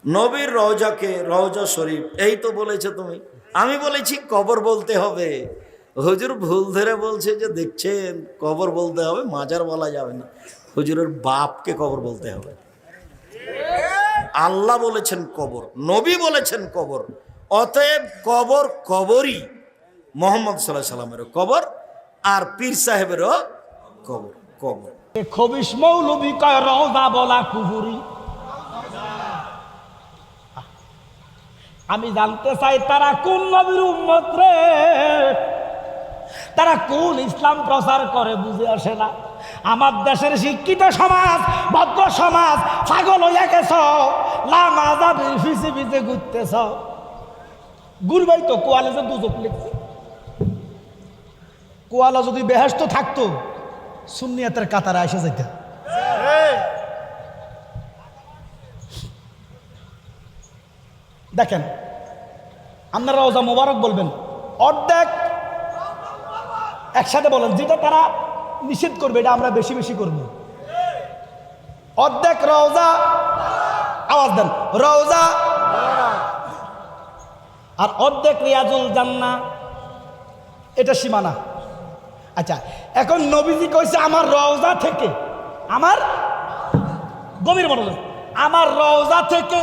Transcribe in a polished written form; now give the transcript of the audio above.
নবীর রওজাকে রওজা শরীফ এই তো বলেছে তুমি, আমি বলেছি কবর বলতে হবে। হুজুর ভুল ধরে বলছে যে দেখছেন কবর বলতে হবে, মাজার বলা যাবে না। হুজুরের বাপকে কবর বলতে হবে। আল্লাহ বলেছেন কবর, নবী বলেছেন কবর, অতএব কবর কবরই। মোহাম্মদ সাল্লাল্লাহু আলাইহি সাল্লামেরও কবর আর পীর সাহেবেরও কবর কবর। খবিস মৌলবী কয় রওজা বলা কুহুরি। আমি জানতে চাই তারা কোন নবীর উম্মত রে, তারা কোন ইসলাম প্রচার করে বুঝে আসে না। আমার দেশের শিক্ষিত সমাজ, ভদ্র সমাজ পাগল হইয়া গেছ, লামাজা ফিসে ফিসে ঘুরতেছ। গুরবাই তো কোয়ালে যে দুজক লিখছে, কোয়ালা যদি বেহেশত থাকতো সুন্নিয়াতের কাতারে এসে যাইতে। দেখেন আপনারা রওজা মোবারক বলবেন, অর্ধেক একসাথে বলেন, যেটা তারা নিষেধ করবে এটা আমরা বেশি বেশি করব। অর্ধেক রওজা, আওয়াজ দেন রওজা, আর অর্ধেক রিয়াজুল জান্নাহ, এটা সীমানা। আচ্ছা এখন নবীজি কইছে আমার রওজা থেকে, আমার গভীর মনোযোগ, আমার রওজা থেকে